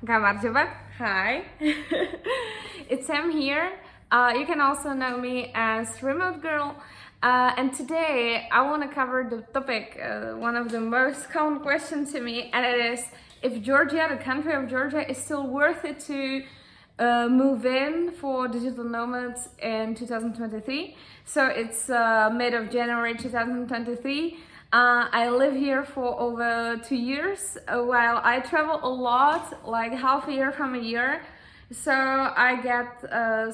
Gamarjava. Hi. It's Sam here. You can also know me as Remote Girl. And today I want to cover the topic, one of the most common questions to me, and it is if Georgia, the country of Georgia, is still worth it to move in for digital nomads in 2023. So it's mid of January 2023. I live here for over 2 years, while I travel a lot, like half a year from a year. So I get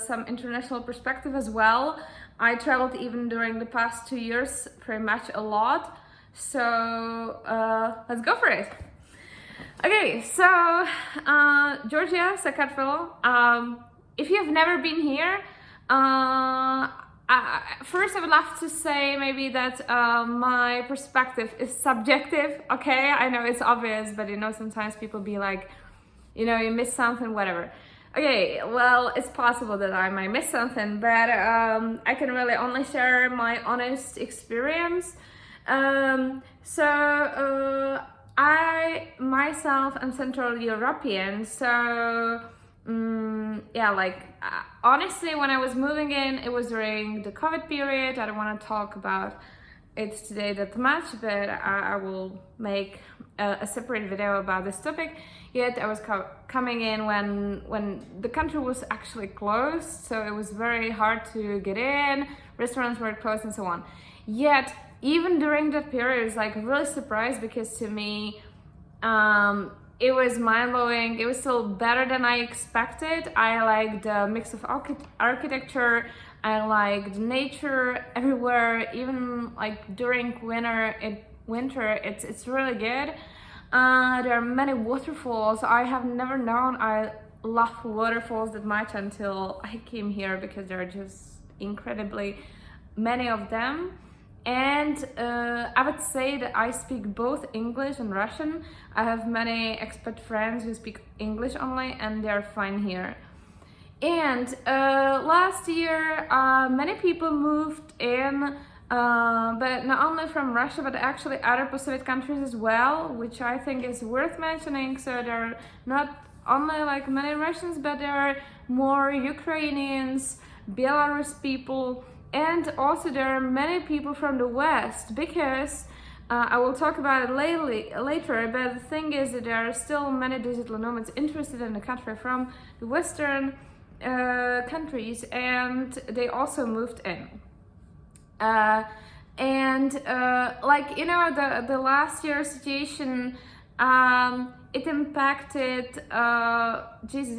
some international perspective as well. I traveled even during the past 2 years, pretty much a lot. So let's go for it. Okay, so Georgia, Sakartvelo. If you have never been here, first I would love to say maybe that my perspective is subjective. Okay, I know it's obvious, but sometimes people be like, you miss something, whatever. Okay, well, it's possible that I might miss something, but I can really only share my honest experience. I myself am Central European, so honestly, when I was moving in, it was during the COVID period. I don't want to talk about it today that much, but I will make a separate video about this topic. Yet I was coming in when the country was actually closed, so it was very hard to get in, restaurants were closed and so on. Yet even during that period, I was like really surprised, because to me it was mind-blowing. It was still better than I expected. I like the mix of architecture, I like the nature everywhere, even like during winter, it's really good. There are many waterfalls. I have never known I love waterfalls that much until I came here, because there are just incredibly many of them. And I would say that I speak both English and Russian. I have many expat friends who speak English only, and they're fine here. And last year, many people moved in, but not only from Russia, but actually other Pacific countries as well, which I think is worth mentioning. So there are not only like many Russians, but there are more Ukrainians, Belarus people, and also there are many people from the West, because I will talk about it later, but the thing is that there are still many digital nomads interested in the country from the Western countries, and they also moved in. The last year situation, it impacted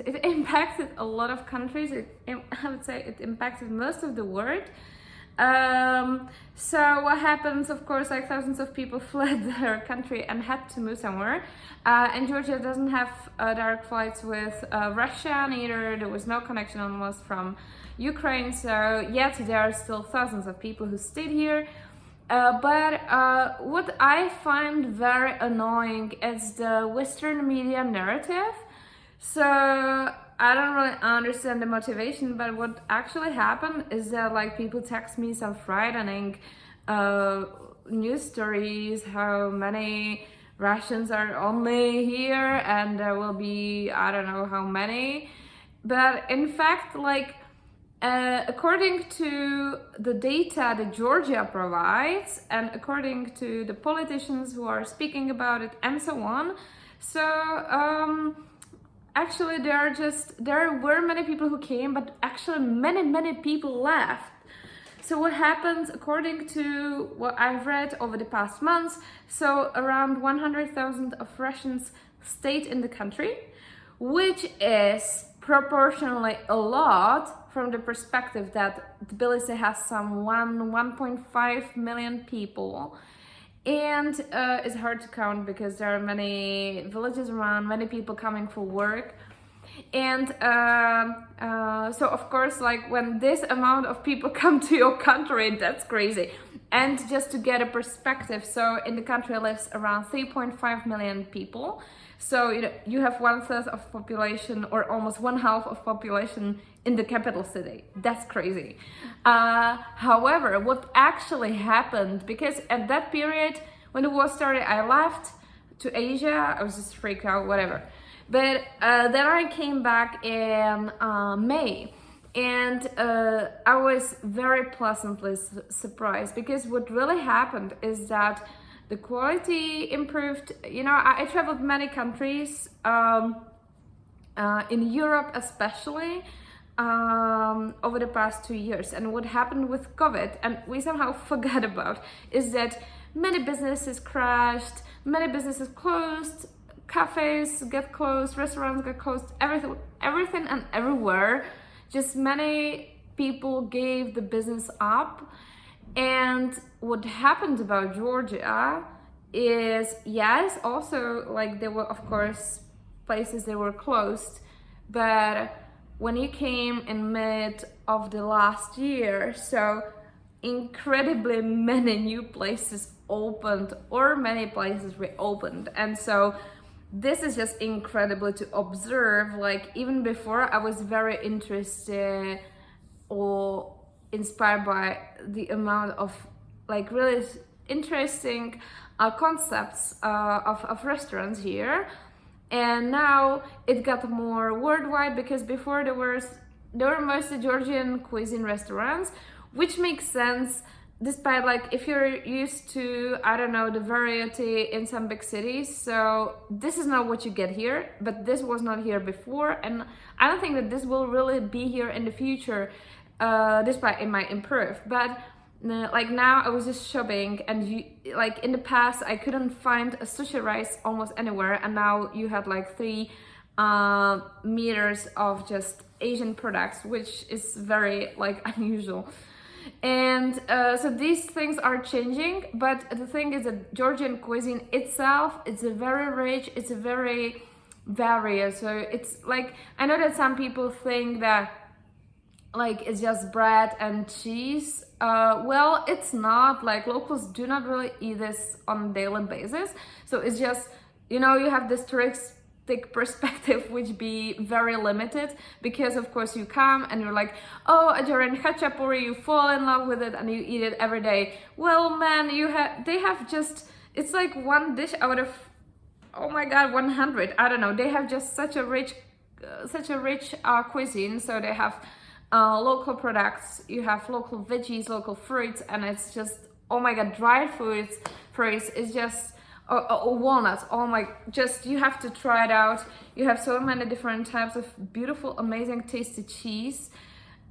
it impacted a lot of countries. I would say it impacted most of the world. So what happens, of course, like thousands of people fled their country and had to move somewhere. And Georgia doesn't have direct flights with Russia, neither. There was no connection almost from Ukraine. So yet there are still thousands of people who stayed here. But what I find very annoying is the Western media narrative. So I don't really understand the motivation, but what actually happened is that like people text me some frightening news stories, how many Russians are only here, and there will be I don't know how many. But in fact, according to the data that Georgia provides, and according to the politicians who are speaking about it and so on, so actually there were many people who came, but actually many people left. So what happens, according to what I've read over the past months, so around 100,000 of Russians stayed in the country, which is proportionally a lot from the perspective that Tbilisi has some 1.5 million people. And it's hard to count because there are many villages around, many people coming for work. And so of course, like when this amount of people come to your country, that's crazy. And just to get a perspective, so in the country lives around 3.5 million people. So you have 1/3 of population, or almost 1/2 of population in the capital city. That's crazy. However, what actually happened, because at that period when the war started, I left to Asia. I was just freaked out, whatever. But then I came back in May, and I was very pleasantly surprised, because what really happened is that the quality improved. You know, I traveled many countries in Europe especially over the past 2 years, and what happened with COVID, and we somehow forgot about, is that many businesses crashed, many businesses closed, cafes get closed, restaurants get closed, everything and everywhere. Just many people gave the business up. And what happened about Georgia is, yes, also like there were of course places that were closed, but when you came in mid of the last year, so incredibly many new places opened, or many places reopened. And so this is just incredible to observe. Like, even before, I was very interested or inspired by the amount of like really interesting concepts of restaurants here. And now it got more worldwide, because before there were mostly Georgian cuisine restaurants, which makes sense, despite like if you're used to, I don't know, the variety in some big cities. So this is not what you get here, but this was not here before, and I don't think that this will really be here in the future, despite it might improve. But like now I was just shopping, and like in the past I couldn't find a sushi rice almost anywhere, and now you had like 3 meters of just Asian products, which is very like unusual. And so these things are changing, but the thing is that Georgian cuisine itself, it's a very rich, it's a very varied. So it's like, I know that some people think that like it's just bread and cheese. Well, it's not. Like, locals do not really eat this on a daily basis. So it's just, you know, you have this touristic perspective which be very limited, because of course you come and you're like, oh, a Georgian khachapuri, you fall in love with it and you eat it every day. Well, man, they have just, it's like one dish out of, oh my god, 100. I don't know. They have just such a rich cuisine. So they have local products, you have local veggies, local fruits, and it's just, oh my god, dried fruits is just, walnuts, oh my, just, you have to try it out. You have so many different types of beautiful, amazing, tasty cheese,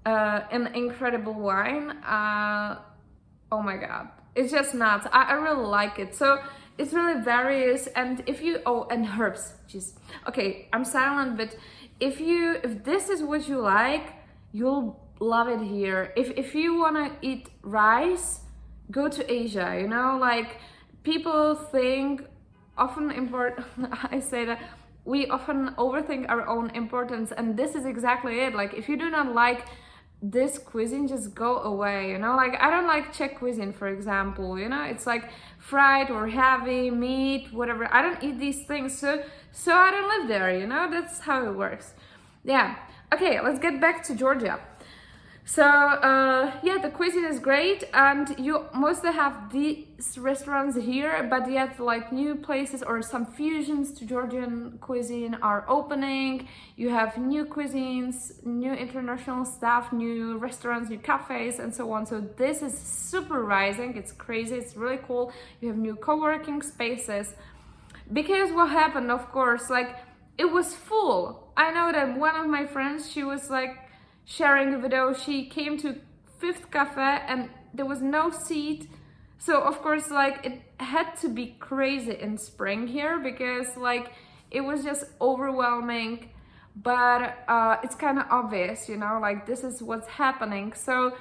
and incredible wine. Oh my god, it's just nuts. I really like it. So it's really various. And if you, oh, and herbs, jeez, okay, I'm silent, but if this is what you like, you'll love it here. If you want to eat rice, go to Asia. You know, like, people think often I say that we often overthink our own importance, and this is exactly it. Like, if you do not like this cuisine, just go away. You know, like, I don't like Czech cuisine, for example. You know, it's like fried or heavy meat, whatever. I don't eat these things, so I don't live there. You know, that's how it works. Yeah. Okay, let's get back to Georgia. So yeah, the cuisine is great, and you mostly have these restaurants here, but yet like new places or some fusions to Georgian cuisine are opening. You have new cuisines, new international stuff, new restaurants, new cafes, and so on. So this is super rising. It's crazy. It's really cool. You have new co-working spaces, because what happened, of course, like, it was full. I know that one of my friends, she was like sharing a video. She came to 5th cafe and there was no seat. So of course, like, it had to be crazy in spring here, because like it was just overwhelming. But it's kind of obvious, you know, like, this is what's happening. So,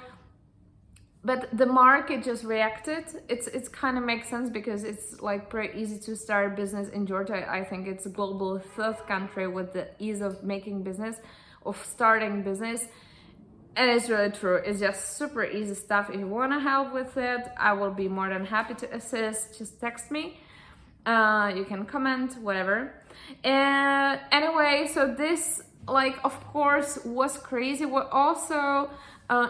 but the market just reacted. It's kind of makes sense, because it's like pretty easy to start a business in Georgia. I think it's a global 3rd country with the ease of making business, of starting business. And it's really true. It's just super easy stuff. If you want to help with it, I will be more than happy to assist. Just text me. You can comment, whatever. And anyway, so this, like, of course, was crazy. What also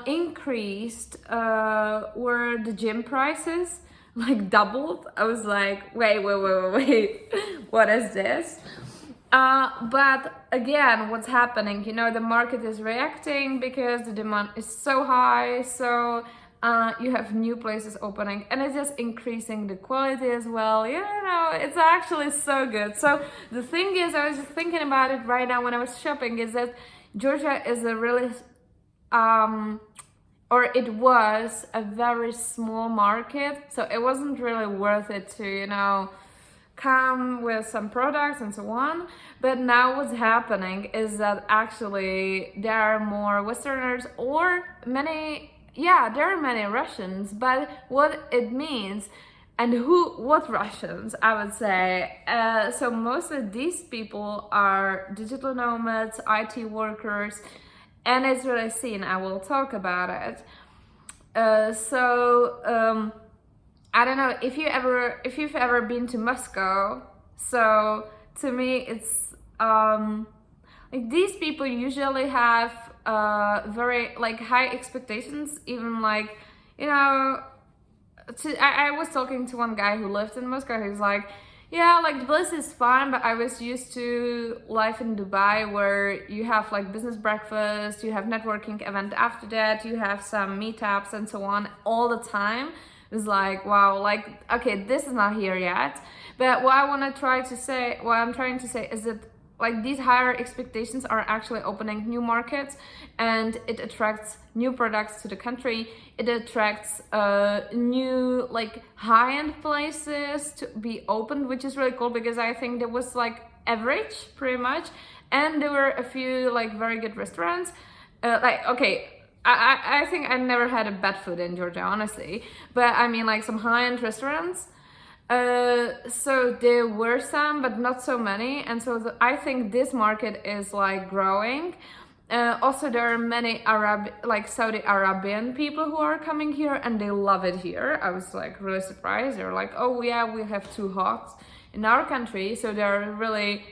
increased were the gym prices, like, doubled. I was like, wait, what is this? But again, what's happening? The market is reacting because the demand is so high. So you have new places opening, and it's just increasing the quality as well. It's actually so good. So the thing is, I was just thinking about it right now when I was shopping, is that Georgia is a really, or it was a very small market. So it wasn't really worth it to, come with some products and so on. But now what's happening is that actually there are more Westerners, or there are many Russians. But what it means, and what Russians, I would say. So most of these people are digital nomads, IT workers, and it's really seen. I will talk about it. I don't know if you've ever been to Moscow. So to me, it's like these people usually have very like high expectations. Even like I was talking to one guy who lived in Moscow. He's like, yeah, like the place is fine, but I was used to life in Dubai, where you have like business breakfast, you have networking event after that, you have some meetups and so on all the time. It's like, wow, like, okay, this is not here yet. But what I'm trying to say is that like these higher expectations are actually opening new markets, and it attracts new products to the country. It attracts new like high-end places to be opened, which is really cool, because I think there was like average pretty much, and there were a few like very good restaurants. I think I never had a bad food in Georgia, honestly, but I mean like some high-end restaurants. So there were some, but not so many, and so I think this market is like growing. Also, there are many Saudi Arabian people who are coming here, and they love it here. I was like really surprised. They're like, oh yeah, we have too hot in our country. So there are really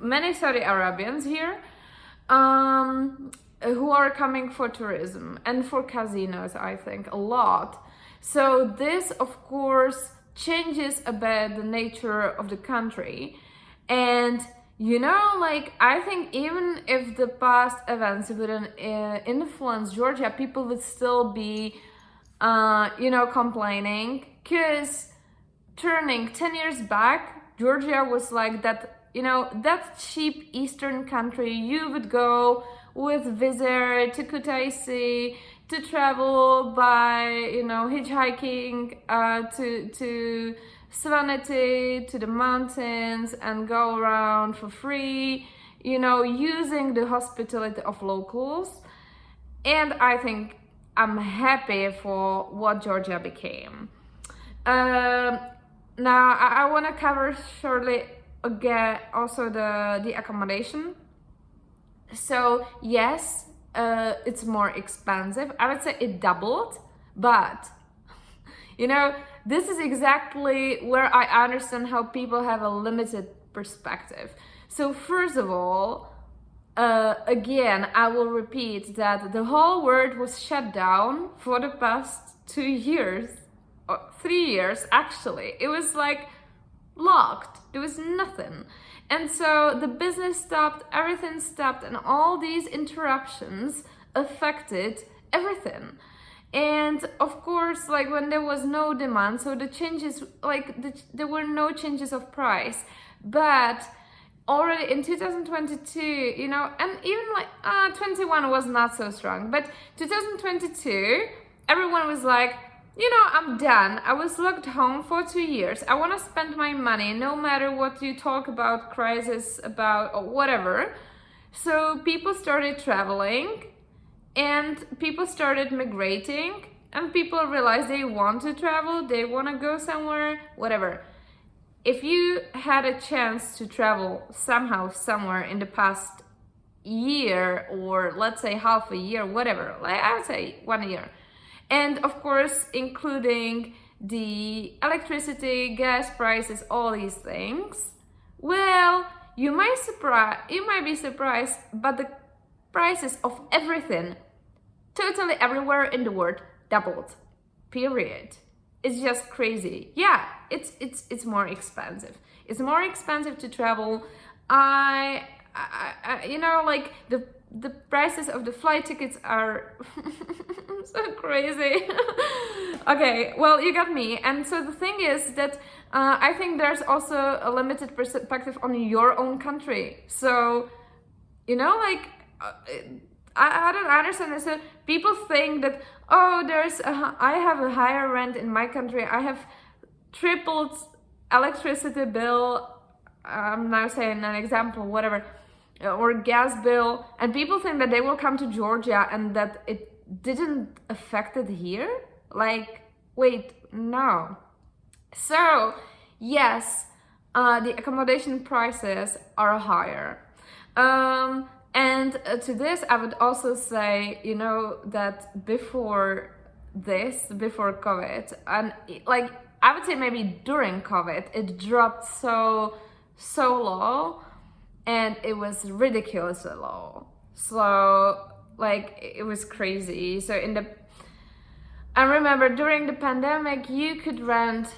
many Saudi Arabians here. Who are coming for tourism and for casinos, I think, a lot. So this, of course, changes a bit the nature of the country. And, like, I think even if the past events wouldn't influence Georgia, people would still be, complaining. Because turning 10 years back, Georgia was like that, that cheap Eastern country you would go with Visit to Kutaisi, to travel by, hitchhiking to Svaneti, to the mountains, and go around for free, using the hospitality of locals. And I think I'm happy for what Georgia became. Now, I want to cover shortly again also the accommodation. So yes, it's more expensive. I would say it doubled, but this is exactly where I understand how people have a limited perspective. So first of all, again, I will repeat that the whole world was shut down for the past 2 years, or 3 years actually. It was like locked. There was nothing. And so the business stopped, everything stopped, and all these interruptions affected everything. And of course, like when there was no demand, so the changes, there were no changes of price. But already in 2022, and even 21 was not so strong, but 2022, everyone was like, I'm done. I was locked home for 2 years. I want to spend my money, no matter what you talk about, crisis, about, or whatever. So people started traveling, and people started migrating, and people realized they want to travel, they want to go somewhere, whatever. If you had a chance to travel somehow, somewhere in the past year, or let's say half a year, whatever, I would say 1 year, and of course, including the electricity, gas prices, all these things, well, you might be surprised, but the prices of everything, totally everywhere in the world, doubled. Period. It's just crazy. Yeah, it's more expensive. It's more expensive to travel. you know, like the prices of the flight tickets are so crazy. Okay, well, you got me. And so the thing is that I think there's also a limited perspective on your own country. So, you know, like I don't understand this. So people think that, oh, I have a higher rent in my country. I have tripled electricity bill. I'm now saying an example, whatever, or gas bill, and people think that they will come to Georgia and that it didn't affect it here. Like, wait, no. So yes, the accommodation prices are higher. And to this, I would also say, you know, that before COVID, and like I would say maybe during COVID, it dropped so low, and it was ridiculously low. So like it was crazy. So I remember during the pandemic, you could rent,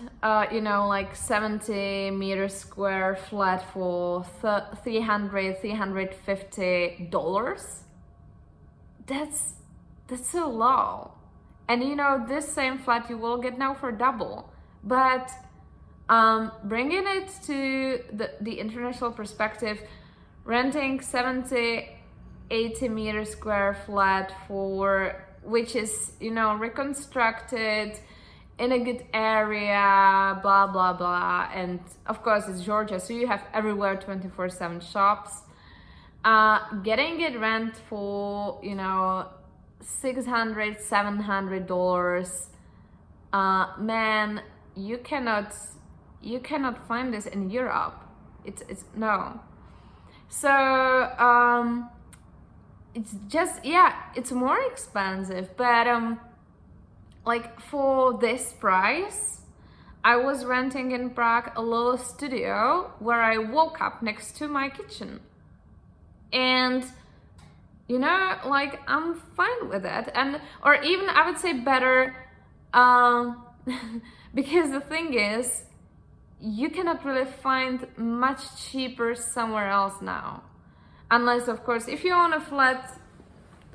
you know, like 70 meters square flat for $350. That's so low. And you know, this same flat you will get now for double. But bringing it to the international perspective, renting 70-80 meter square flat which is, you know, reconstructed in a good area, blah blah blah, and of course it's Georgia, so you have everywhere 24/7 shops. Getting it rent for, you know, $600-700, man, you cannot find this in Europe. It's no. So it's just, yeah, it's more expensive, but like for this price, I was renting in Prague a little studio where I woke up next to my kitchen, and you know, like I'm fine with it. And or even I would say better, because the thing is, you cannot really find much cheaper somewhere else now. Unless, of course, if you own a flat,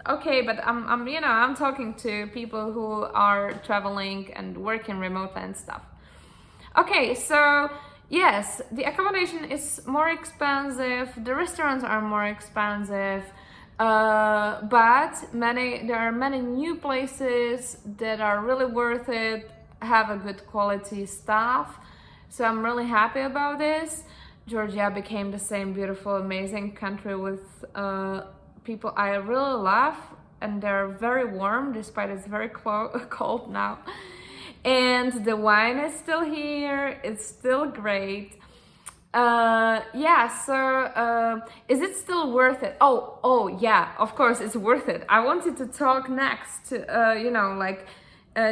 okay, but I'm you know, I'm talking to people who are traveling and working remotely and stuff. Okay, so yes, the accommodation is more expensive, the restaurants are more expensive, but there are many new places that are really worth it, have a good quality staff. So I'm really happy about this. Georgia became the same beautiful, amazing country with people I really love, and they're very warm despite it's very cold now. And the wine is still here, it's still great. Yeah, so is it still worth it? Oh yeah, of course it's worth it. I wanted to talk next to, you know, like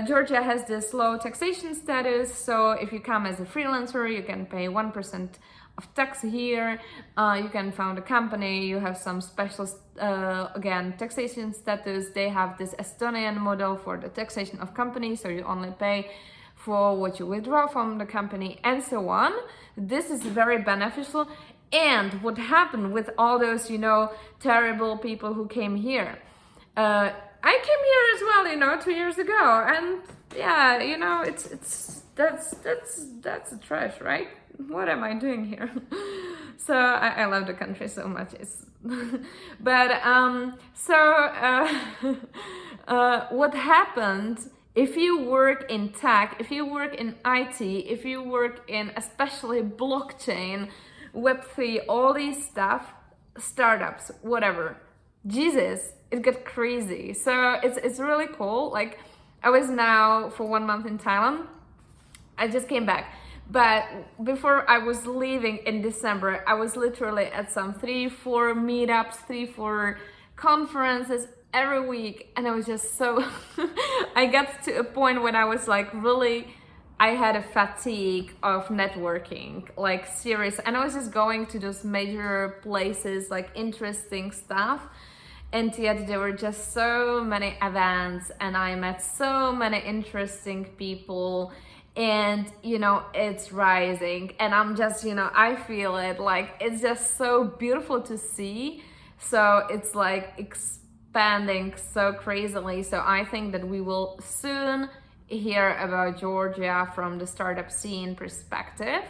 Georgia has this low taxation status, so if you come as a freelancer, you can pay 1% of tax here. You can found a company, you have some special, again, taxation status. They have this Estonian model for the taxation of companies, so you only pay for what you withdraw from the company and so on. This is very beneficial. And what happened with all those, you know, terrible people who came here? I came here as well, you know, 2 years ago, and yeah, you know, that's trash, right? What am I doing here? So I love the country so much. But what happened if you work in tech, if you work in IT, if you work in especially blockchain, Web3, all these stuff, startups, whatever, Jesus, it got crazy. So it's really cool. Like, I was now for 1 month in Thailand. I just came back. But before I was leaving in December, I was literally at some 3-4 meetups, 3-4 conferences every week. And I was just so, I got to a point when I was like really, I had a fatigue of networking, like serious. And I was just going to those major places, like interesting stuff. And yet there were just so many events, and I met so many interesting people. and you know it's rising, and I'm just, you know, I feel it, like it's just so beautiful to see. So it's like expanding so crazily. So I think that we will soon hear about Georgia from the startup scene perspective,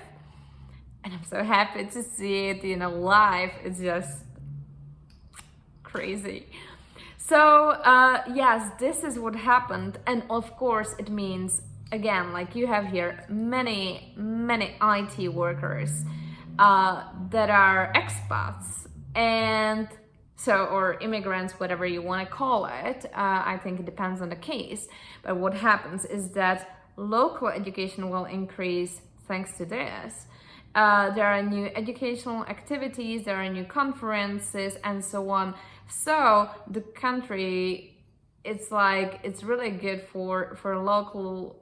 and I'm so happy to see it, you know, live. It's just crazy. So yes, this is what happened, and of course it means, again, like you have here many IT workers that are expats, and so, or immigrants, whatever you want to call it. I think it depends on the case, but what happens is that local education will increase thanks to this. There are new educational activities, there are new conferences, and so on. So the country, it's like, it's really good for local,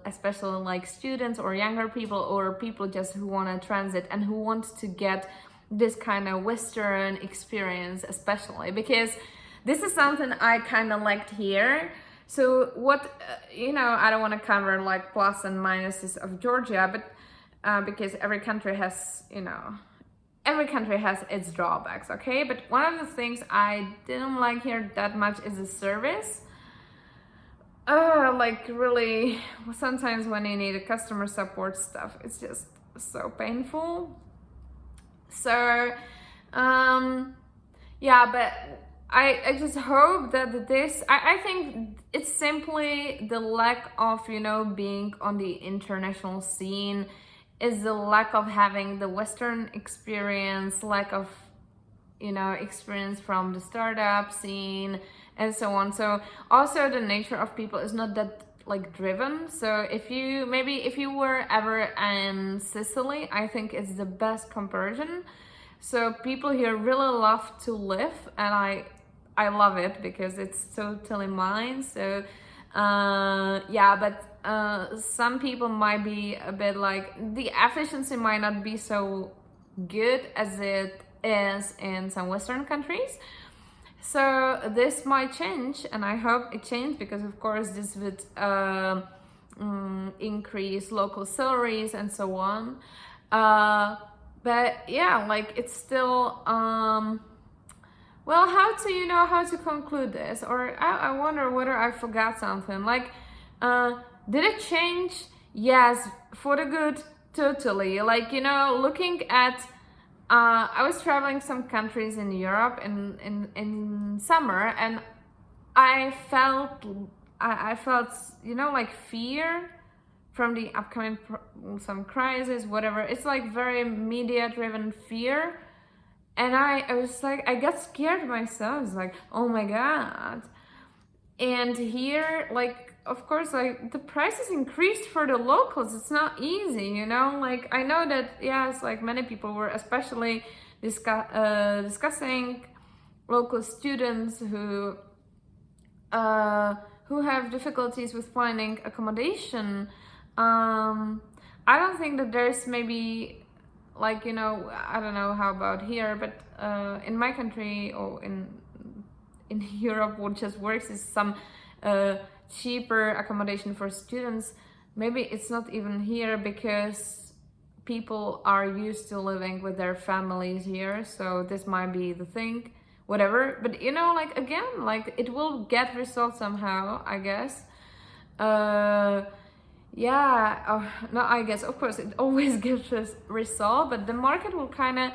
especially like students or younger people, or people just who want to transit and who want to get this kind of Western experience, especially because this is something I kind of liked here. So what, you know, I don't want to cover like plus and minuses of Georgia, but because every country has, you know, every country has its drawbacks, okay? But one of the things I didn't like here that much is the service. Like really, sometimes when you need a customer support stuff, it's just so painful. So, yeah, but I just hope that this, I think it's simply the lack of, you know, being on the international scene, is the lack of having the Western experience, lack of, you know, experience from the startup scene and so on. So also the nature of people is not that like driven. So if you, maybe if you were ever in Sicily, I think it's the best comparison. So people here really love to live, and I love it because it's totally mine. So yeah, but some people might be a bit like, the efficiency might not be so good as it is in some Western countries. So this might change, and I hope it changes, because of course this would increase local salaries and so on. But yeah, like it's still well, how to, you know, how to conclude this? Or I wonder whether I forgot something. Like, did it change? Yes, for the good, totally. Like, you know, looking at, I was traveling some countries in Europe in summer, and I felt, you know, like fear from the upcoming some crisis, whatever. It's like very media-driven fear. And I was like, I got scared myself. It's like, oh my God. And here, like, of course, like the prices increased for the locals. It's not easy, you know? Like, I know that, yes, like many people were especially discussing local students who have difficulties with finding accommodation. I don't think that there's maybe, like, you know, I don't know how about here, but in my country or in Europe, what just works is some cheaper accommodation for students. Maybe it's not even here because people are used to living with their families here, so this might be the thing, whatever. But you know, like, again, like it will get resolved somehow, I guess. Yeah, no, I guess, of course, it always gets resolved, but the market will kind of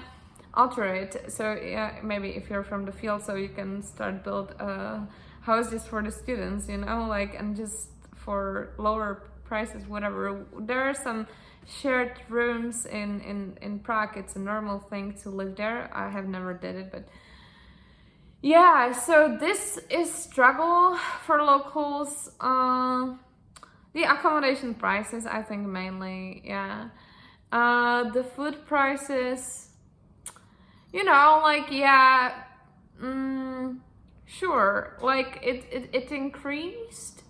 alter it. So yeah, maybe if you're from the field, so you can start build houses for the students, you know, like, and just for lower prices, whatever. There are some shared rooms in Prague. It's a normal thing to live there. I have never did it, but yeah, so this is struggle for locals. The accommodation prices, I think, mainly, yeah. The food prices, you know, like, yeah, sure, like it increased,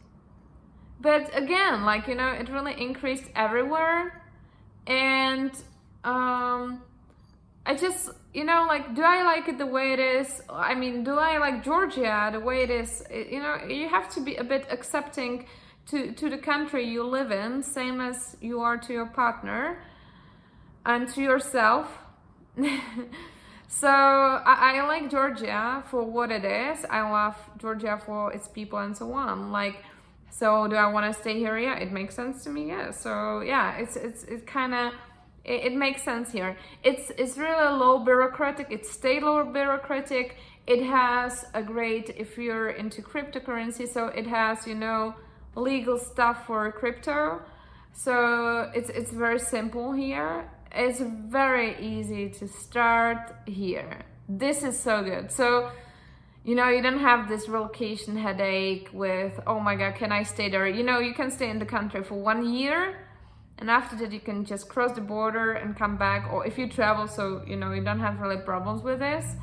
but again, like, you know, it really increased everywhere. And I just, you know, like, do I like it the way it is? I mean, do I like Georgia the way it is? You know, you have to be a bit accepting to the country you live in, same as you are to your partner and to yourself. So I like Georgia for what it is. I love Georgia for its people and so on. Like, so do I want to stay here? Yeah, it makes sense to me. Yeah. So yeah, it kind of it makes sense here. It's really low bureaucratic. It's state low bureaucratic. It has a great, if you're into cryptocurrency, so it has, you know, legal stuff for crypto. So it's very simple here. It's very easy to start here. This is so good. So, you know, you don't have this relocation headache with, oh my God, can I stay there? You know, you can stay in the country for 1 year, and after that you can just cross the border and come back. Or if you travel, so, you know, you don't have really problems with this.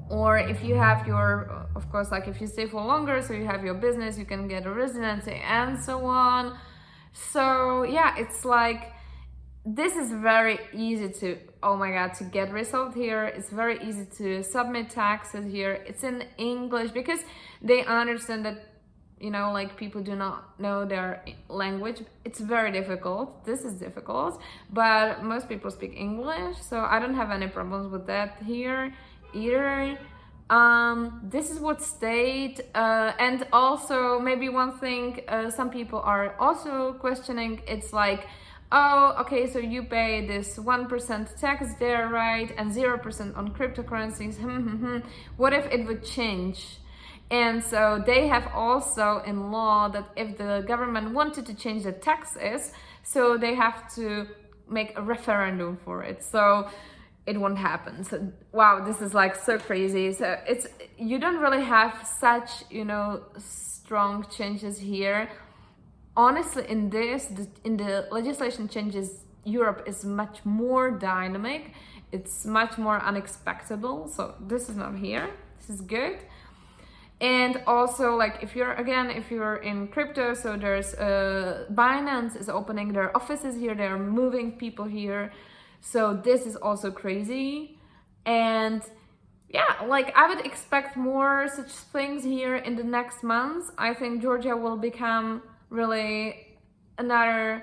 Or if you have your, of course, like if you stay for longer, so you have your business, you can get a residency and so on. So yeah, it's like, this is very easy to, oh my God, to get result here. It's very easy to submit taxes here. It's in English because they understand that, you know, like people do not know their language. It's very difficult. This is difficult, but most people speak English. So I don't have any problems with that here either. This is what state, and also maybe one thing some people are also questioning, it's like, oh, okay, so you pay this 1% tax there, right? And 0% on cryptocurrencies. What if it would change? And so they have also in law that if the government wanted to change the taxes, so they have to make a referendum for it. So it won't happen. So wow, this is like so crazy. So it's, you don't really have such, you know, strong changes here. Honestly, in the legislation changes, Europe is much more dynamic. It's much more unexpected. So this is not here. This is good. And also, like, if you're in crypto, so there's Binance is opening their offices here. They're moving people here. So this is also crazy. And yeah, like I would expect more such things here in the next months. I think Georgia will become really another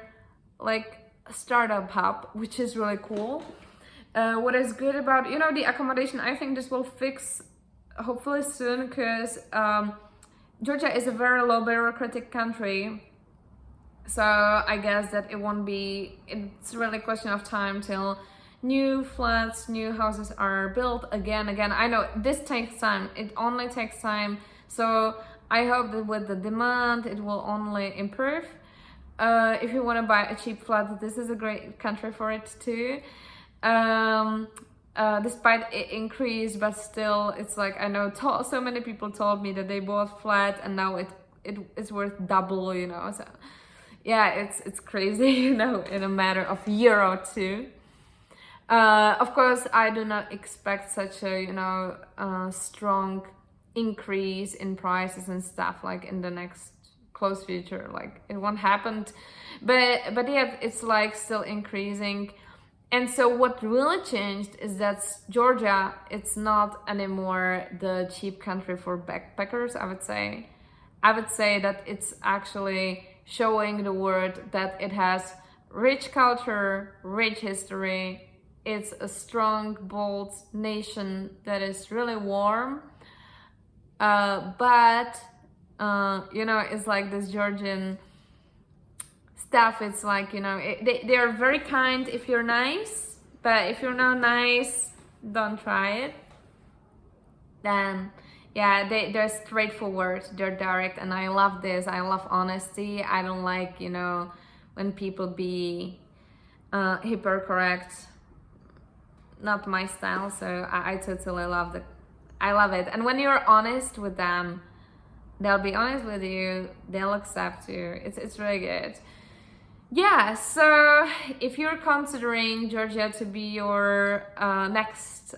like startup hub, which is really cool. What is good about, you know, the accommodation, I think this will fix hopefully soon, because Georgia is a very low bureaucratic country. So I guess that it won't be, it's really a question of time till new flats, new houses are built again. I know this takes time, it only takes time. So I hope that with the demand, it will only improve. If you want to buy a cheap flat, this is a great country for it too. Despite it increased, but still, it's like, I know so many people told me that they bought flat and now it's worth double, you know. So yeah, it's crazy, you know, in a matter of year or two. Of course, I do not expect such a, you know, strong increase in prices and stuff like in the next close future. Like it won't happen, but yeah, it's like still increasing. And so what really changed is that Georgia, it's not anymore the cheap country for backpackers. I would say that it's actually showing the world that it has rich culture, rich history. It's a strong, bold nation that is really warm. But you know, it's like this Georgian stuff. It's like, you know, they are very kind if you're nice, but if you're not nice, don't try it. Then yeah, they're straightforward, they're direct, and I love this. I love honesty. I don't like, you know, when people be hyper correct. Not my style. So I totally love I love it. And when you're honest with them, they'll be honest with you, they'll accept you. It's really good. Yeah, so if you're considering Georgia to be your next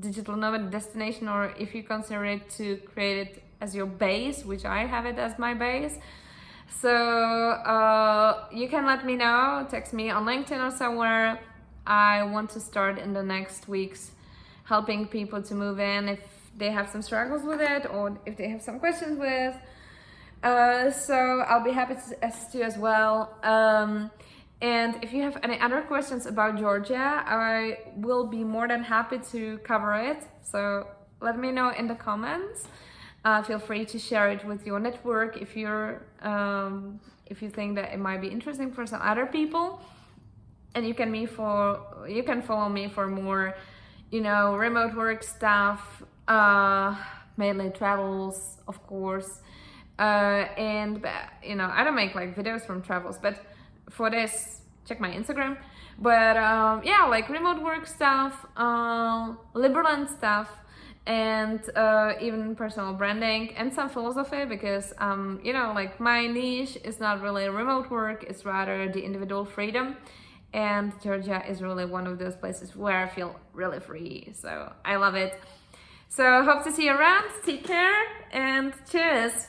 digital nomad destination, or if you consider it to create it as your base, which I have it as my base, so you can let me know, text me on LinkedIn or somewhere. I want to start in the next weeks helping people to move in if they have some struggles with it, or if they have some questions So I'll be happy to assist you as well. And if you have any other questions about Georgia, I will be more than happy to cover it. So let me know in the comments. Feel free to share it with your network if if you think that it might be interesting for some other people. And you can follow me for more, remote work stuff, mainly travels, of course. And I don't make like videos from travels, but for this, check my Instagram. But yeah, like remote work stuff, Liberland stuff, and even personal branding and some philosophy, because like my niche is not really remote work, it's rather the individual freedom. And Georgia is really one of those places where I feel really free, so I love it. So hope to see you around. Take care and cheers.